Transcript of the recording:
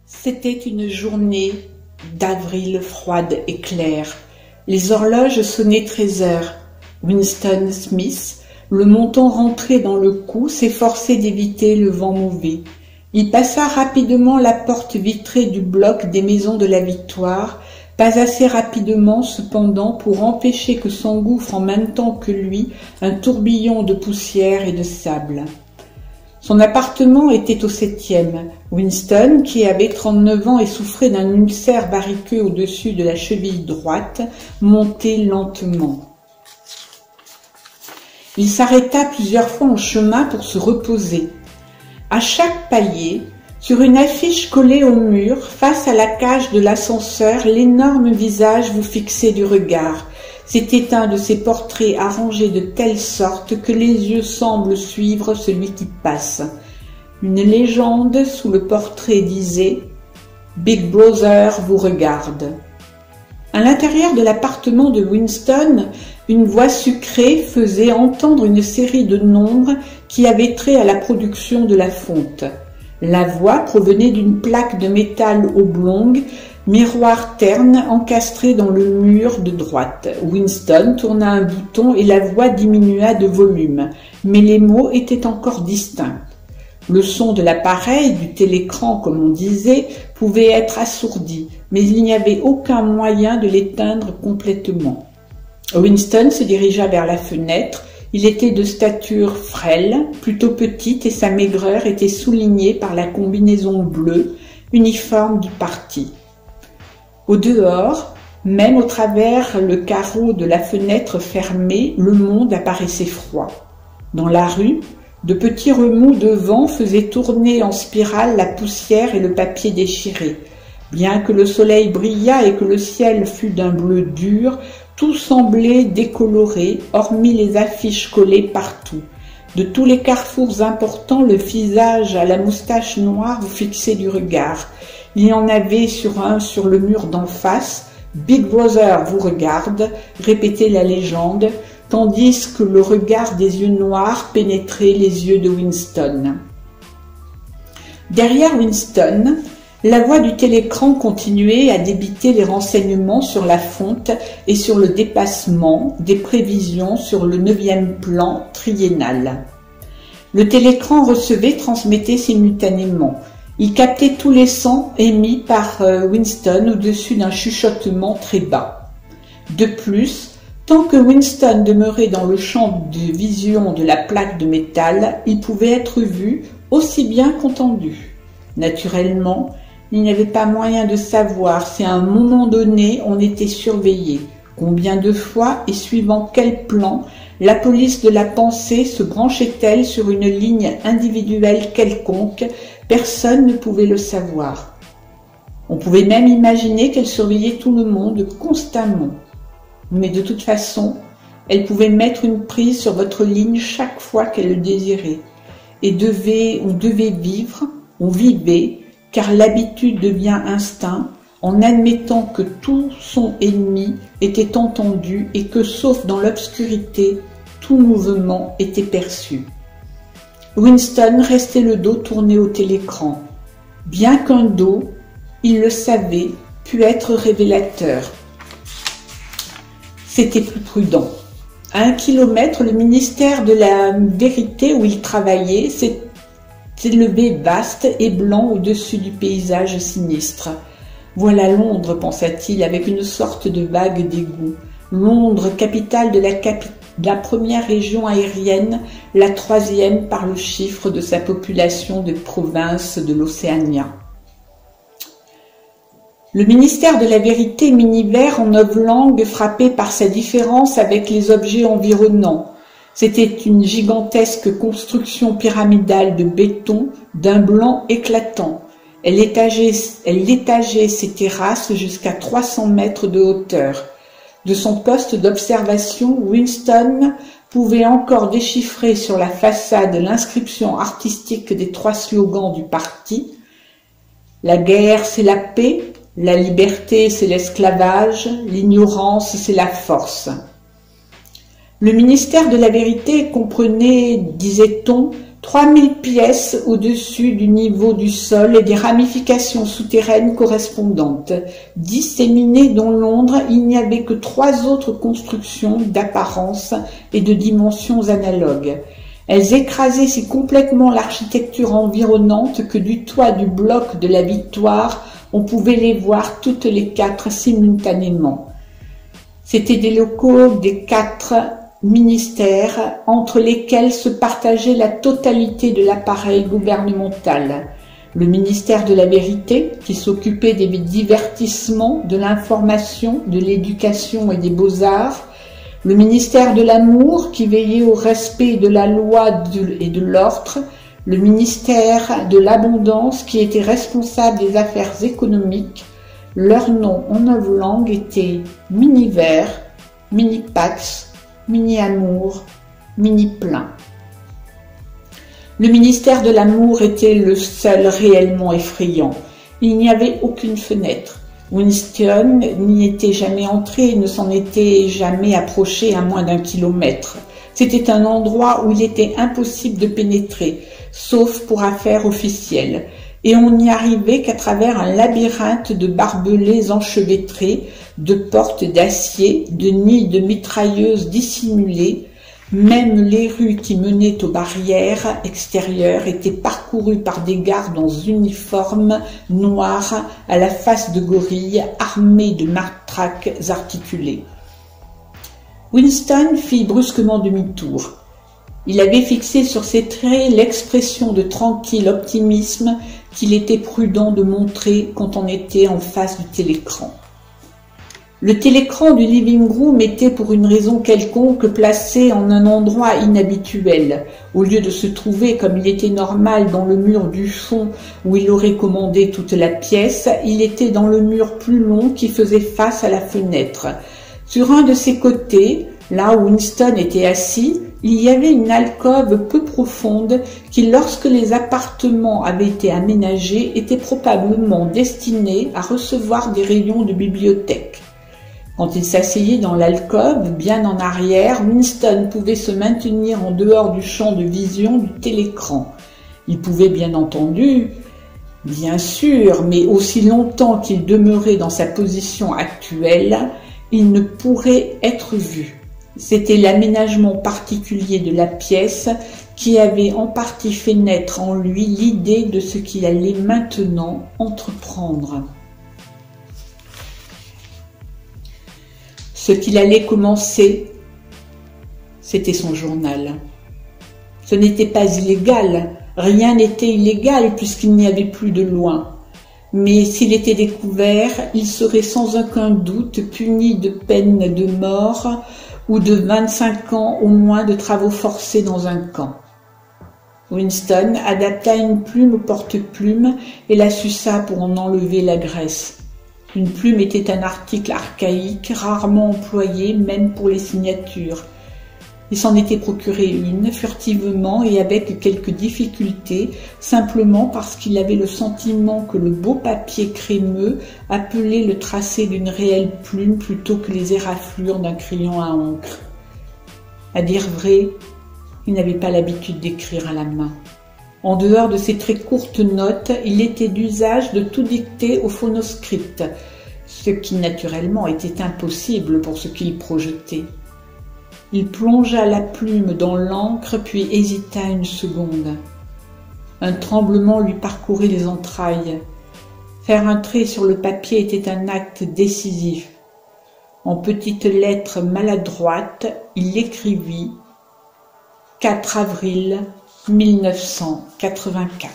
C'était une journée d'avril froide et claire. Les horloges sonnaient 13 heures. Winston Smith, le menton rentré dans le cou, s'efforçait d'éviter le vent mauvais. Il passa rapidement la porte vitrée du bloc des Maisons de la Victoire, pas assez rapidement cependant pour empêcher que s'engouffre en même temps que lui un tourbillon de poussière et de sable. Son appartement était au 7e. Winston, qui avait 39 ans et souffrait d'un ulcère variqueux au-dessus de la cheville droite, montait lentement. Il s'arrêta plusieurs fois en chemin pour se reposer. À chaque palier, sur une affiche collée au mur, face à la cage de l'ascenseur, l'énorme visage vous fixait du regard. C'était un de ces portraits arrangés de telle sorte que les yeux semblent suivre celui qui passe. Une légende sous le portrait disait « Big Brother vous regarde ». À l'intérieur de l'appartement de Winston, une voix sucrée faisait entendre une série de nombres qui avaient trait à la production de la fonte. La voix provenait d'une plaque de métal oblongue, miroir terne encastré dans le mur de droite. Winston tourna un bouton et la voix diminua de volume, mais les mots étaient encore distincts. Le son de l'appareil, du télécran comme on disait, pouvait être assourdi, mais il n'y avait aucun moyen de l'éteindre complètement. Winston se dirigea vers la fenêtre. Il était de stature frêle, plutôt petite, et sa maigreur était soulignée par la combinaison bleue, uniforme du parti. Au dehors, même au travers le carreau de la fenêtre fermée, le monde apparaissait froid. Dans la rue, de petits remous de vent faisaient tourner en spirale la poussière et le papier déchiré. Bien que le soleil brillât et que le ciel fût d'un bleu dur, tout semblait décoloré, hormis les affiches collées partout. De tous les carrefours importants, le visage à la moustache noire vous fixait du regard. Il y en avait sur le mur d'en face. « Big Brother vous regarde », répétait la légende, tandis que le regard des yeux noirs pénétrait les yeux de Winston. Derrière Winston, la voix du télécran continuait à débiter les renseignements sur la fonte et sur le dépassement des prévisions sur le 9e plan triennal. Le télécran transmettait simultanément. Il captait tous les sons émis par Winston au-dessus d'un chuchotement très bas. De plus, tant que Winston demeurait dans le champ de vision de la plaque de métal, il pouvait être vu aussi bien qu'entendu. Naturellement, il n'y avait pas moyen de savoir si à un moment donné on était surveillé, combien de fois et suivant quel plan la police de la pensée se branchait-elle sur une ligne individuelle quelconque. Personne ne pouvait le savoir. On pouvait même imaginer qu'elle surveillait tout le monde constamment. Mais de toute façon, elle pouvait mettre une prise sur votre ligne chaque fois qu'elle le désirait. Et on devait vivre, on vivait, car l'habitude devient instinct, en admettant que tout son ennemi était entendu et que, sauf dans l'obscurité, tout mouvement était perçu. Winston restait le dos tourné au télécran. Bien qu'un dos, il le savait, pût être révélateur. C'était plus prudent. À 1 kilomètre, le ministère de la Vérité où il travaillait s'est élevé vaste et blanc au-dessus du paysage sinistre. Voilà Londres, pensa-t-il avec une sorte de vague dégoût. Londres, capitale de la première région aérienne, la 3e par le chiffre de sa population de province de l'Océania. Le ministère de la Vérité mini-vert en 9 langues frappé par sa différence avec les objets environnants. C'était une gigantesque construction pyramidale de béton d'un blanc éclatant. Elle étageait ses terrasses jusqu'à 300 mètres de hauteur. De son poste d'observation, Winston pouvait encore déchiffrer sur la façade l'inscription artistique des 3 slogans du parti. La guerre, c'est la paix. La liberté, c'est l'esclavage. L'ignorance, c'est la force. Le ministère de la Vérité comprenait, disait-on, 3000 pièces au-dessus du niveau du sol et des ramifications souterraines correspondantes. Disséminées dans Londres, il n'y avait que 3 autres constructions d'apparence et de dimensions analogues. Elles écrasaient si complètement l'architecture environnante que du toit du bloc de la Victoire, on pouvait les voir toutes les 4 simultanément. C'étaient des locaux des 4 ministères entre lesquels se partageait la totalité de l'appareil gouvernemental. Le ministère de la Vérité, qui s'occupait des divertissements, de l'information, de l'éducation et des beaux-arts. Le ministère de l'Amour, qui veillait au respect de la loi et de l'ordre. Le ministère de l'Abondance, qui était responsable des affaires économiques. Leurs noms en 9 langues étaient Miniver, Minipax, Mini-Amour, Mini-Plein. Le ministère de l'Amour était le seul réellement effrayant. Il n'y avait aucune fenêtre. Winston n'y était jamais entré et ne s'en était jamais approché à moins d'1 kilomètre. C'était un endroit où il était impossible de pénétrer, sauf pour affaires officielles. Et on n'y arrivait qu'à travers un labyrinthe de barbelés enchevêtrés, de portes d'acier, de nids de mitrailleuses dissimulées. Même les rues qui menaient aux barrières extérieures étaient parcourues par des gardes en uniforme noir à la face de gorille, armés de matraques articulées. Winston fit brusquement demi-tour. Il avait fixé sur ses traits l'expression de tranquille optimisme qu'il était prudent de montrer quand on était en face du télécran. Le télécran du living room était pour une raison quelconque placé en un endroit inhabituel. Au lieu de se trouver comme il était normal dans le mur du fond où il aurait commandé toute la pièce, il était dans le mur plus long qui faisait face à la fenêtre. Sur un de ses côtés, là où Winston était assis, il y avait une alcôve peu profonde qui, lorsque les appartements avaient été aménagés, était probablement destinée à recevoir des rayons de bibliothèque. Quand il s'asseyait dans l'alcôve, bien en arrière, Winston pouvait se maintenir en dehors du champ de vision du télécran. Il pouvait bien sûr, mais aussi longtemps qu'il demeurait dans sa position actuelle, il ne pourrait être vu. C'était l'aménagement particulier de la pièce qui avait en partie fait naître en lui l'idée de ce qu'il allait maintenant entreprendre. Ce qu'il allait commencer, c'était son journal. Ce n'était pas illégal, rien n'était illégal puisqu'il n'y avait plus de loi. Mais s'il était découvert, il serait sans aucun doute puni de peine de mort ou de 25 ans au moins de travaux forcés dans un camp. Winston adapta une plume au porte-plume et la suça pour en enlever la graisse. Une plume était un article archaïque, rarement employé, même pour les signatures. Il s'en était procuré une, furtivement et avec quelques difficultés, simplement parce qu'il avait le sentiment que le beau papier crémeux appelait le tracé d'une réelle plume plutôt que les éraflures d'un crayon à encre. À dire vrai, il n'avait pas l'habitude d'écrire à la main. En dehors de ces très courtes notes, il était d'usage de tout dicter au phonoscript, ce qui naturellement était impossible pour ce qu'il projetait. Il plongea la plume dans l'encre, puis hésita une seconde. Un tremblement lui parcourait les entrailles. Faire un trait sur le papier était un acte décisif. En petites lettres maladroites, il écrivit « 4 avril 1984 ».